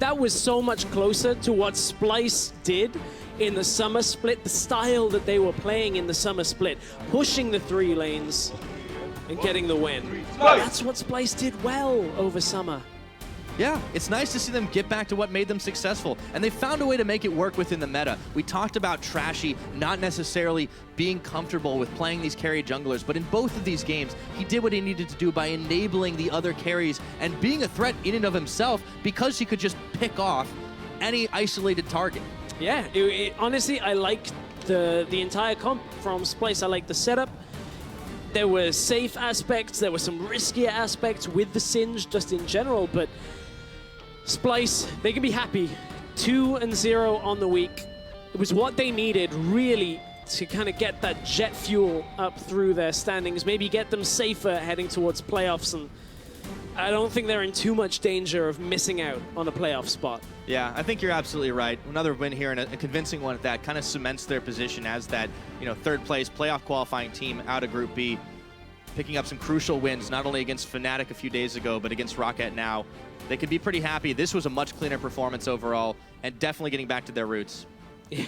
that was so much closer to what SPLYCE did in the summer split, the style that they were playing in the summer split, pushing the 3 lanes and getting the win. That's what SPLYCE did well over summer. Yeah, it's nice to see them get back to what made them successful, and they found a way to make it work within the meta. We talked about TRASHY not necessarily being comfortable with playing these carry junglers, but in both of these games, he did what he needed to do by enabling the other carries and being a threat in and of himself because he could just pick off any isolated target. Yeah, honestly, I liked the entire comp from SPLYCE. I liked the setup. There were safe aspects, there were some riskier aspects with the Singe just in general, but SPLYCE, they can be happy. 2-0 on the week. It was what they needed, really, to kind of get that jet fuel up through their standings, maybe get them safer heading towards playoffs, and I don't think they're in too much danger of missing out on a playoff spot. Yeah, I think you're absolutely right. Another win here, and a convincing one at that, kind of cements their position as that, third place playoff qualifying team out of Group B, picking up some crucial wins, not only against Fnatic a few days ago, but against ROCCAT now. They could be pretty happy. This was a much cleaner performance overall, and definitely getting back to their roots. Yeah,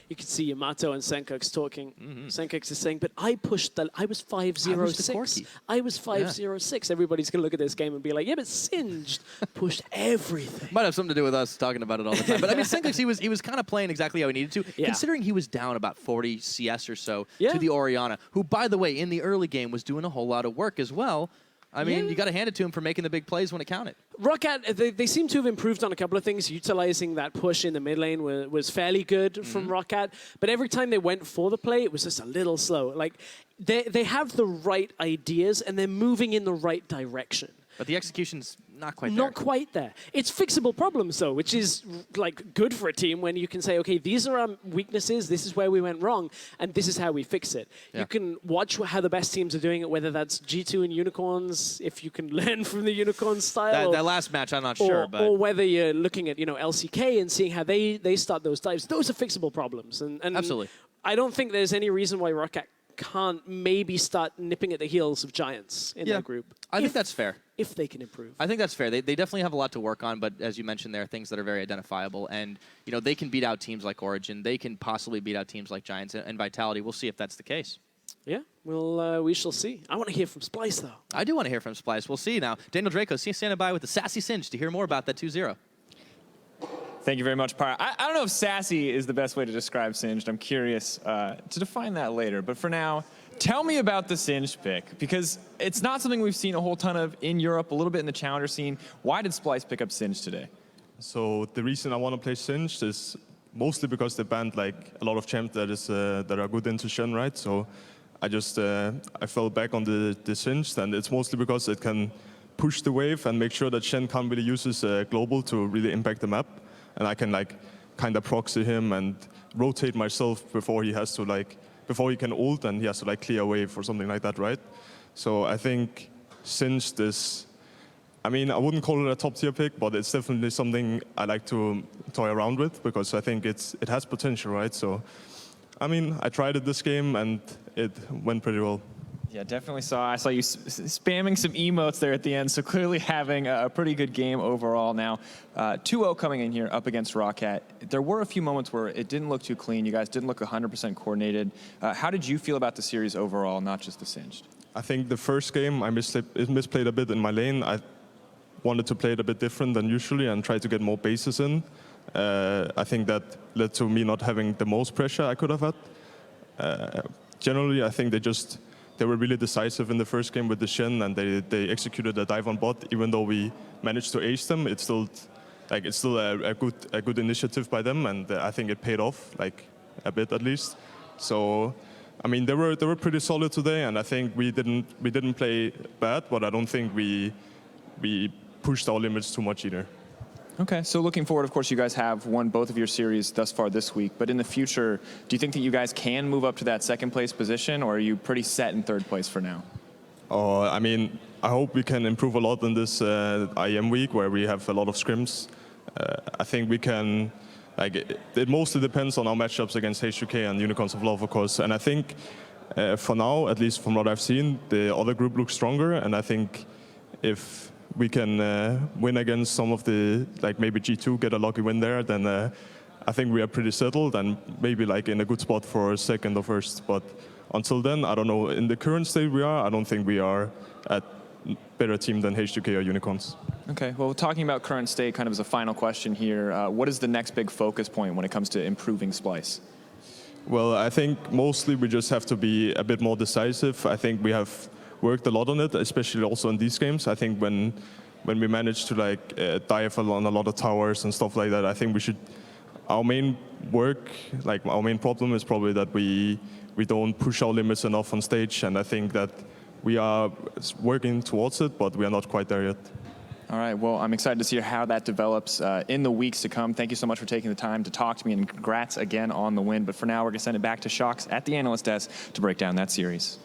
you can see Yamato and SENCUX talking. SENCUX is saying, but I pushed I was 5-0-6. I was 5-0-6. Everybody's going to look at this game and be like, yeah, but Singed pushed everything. Might have something to do with us talking about it all the time. But I mean, SENCUX, he was kind of playing exactly how he needed to, considering he was down about 40 CS or so to the Orianna, who, by the way, in the early game was doing a whole lot of work as well. I mean, you got to hand it to him for making the big plays when it counted. ROCCAT, they seem to have improved on a couple of things. Utilizing that push in the mid lane was fairly good from ROCCAT. But every time they went for the play, it was just a little slow. Like, they have the right ideas, and they're moving in the right direction. But the execution's not quite there. Not quite there. It's fixable problems, though, which is like good for a team when you can say, okay, these are our weaknesses, this is where we went wrong, and this is how we fix it. You can watch how the best teams are doing it, whether that's G2 and Unicorns, if you can learn from the Unicorn style. That last match, I'm not sure. But or whether you're looking at LCK and seeing how they start those dives. Those are fixable problems. And absolutely. I don't think there's any reason why ROCCAT can't maybe start nipping at the heels of Giants in that group. I think that's fair. If they can improve. I think that's fair. They definitely have a lot to work on, but as you mentioned, there are things that are very identifiable. And, they can beat out teams like Origin. They can possibly beat out teams like Giants and Vitality. We'll see if that's the case. Yeah, well, we shall see. I want to hear from SPLYCE, though. I do want to hear from SPLYCE. We'll see now. Daniel Draco, standing by with the Sassy Singe to hear more about that 2-0. Thank you very much, Pyre. I don't know if sassy is the best way to describe Singed. I'm curious to define that later. But for now, tell me about the Singed pick, because it's not something we've seen a whole ton of in Europe, a little bit in the Challenger scene. Why did SPLYCE pick up Singed today? So the reason I want to play Singed is mostly because they banned like a lot of champs that are good into Shen, right? So I just I fell back on the Singed, and it's mostly because it can push the wave and make sure that Shen can't really use his global to really impact the map. And I can like kind of proxy him and rotate myself before he has to before he can ult and he has to like clear a wave or something like that, right? So I think Singed is, I mean, I wouldn't call it a top tier pick, but it's definitely something I like to toy around with because I think it has potential, right? So, I mean, I tried it this game and it went pretty well. Yeah, definitely I saw you spamming some emotes there at the end, so clearly having a pretty good game overall. Now, 2-0 coming in here up against ROCCAT. There were a few moments where it didn't look too clean. You guys didn't look 100% coordinated. How did you feel about the series overall, not just the Singed? I think the first game I misplayed a bit in my lane. I wanted to play it a bit different than usually and try to get more bases in. I think that led to me not having the most pressure I could have had. Generally, I think they were really decisive in the first game with the Shen, and they executed a dive on bot. Even though we managed to ace them, it's still a good initiative by them, and I think it paid off like a bit at least. So, I mean, they were pretty solid today, and I think we didn't play bad, but I don't think we pushed our limits too much either. Okay, so looking forward, of course, you guys have won both of your series thus far this week, but in the future, do you think that you guys can move up to that second place position, or are you pretty set in third place for now? Oh, I mean, I hope we can improve a lot in this IM week where we have a lot of scrims. I think we can, like, it mostly depends on our matchups against HJARNAN and Unicorns of Love, of course, and I think for now, at least from what I've seen, the other group looks stronger, and I think if we can win against some of the, like maybe G2, get a lucky win there, then I think we are pretty settled and maybe like in a good spot for second or first. But until then, I don't know. In the current state we are, I don't think we are at better team than H2K or Unicorns. Okay, well, talking about current state, kind of as a final question here, what is the next big focus point when it comes to improving SPLYCE? Well, I think mostly we just have to be a bit more decisive. I think we have worked a lot on it, especially also in these games. I think when we manage to like dive on a lot of towers and stuff like that, I think we should. Our main work, like our main problem, is probably that we don't push our limits enough on stage, and I think that we are working towards it, but we are not quite there yet. All right, well, I'm excited to see how that develops in the weeks to come. Thank you so much for taking the time to talk to me, and congrats again on the win. But for now, we're going to send it back to Shocks at the analyst desk to break down that series.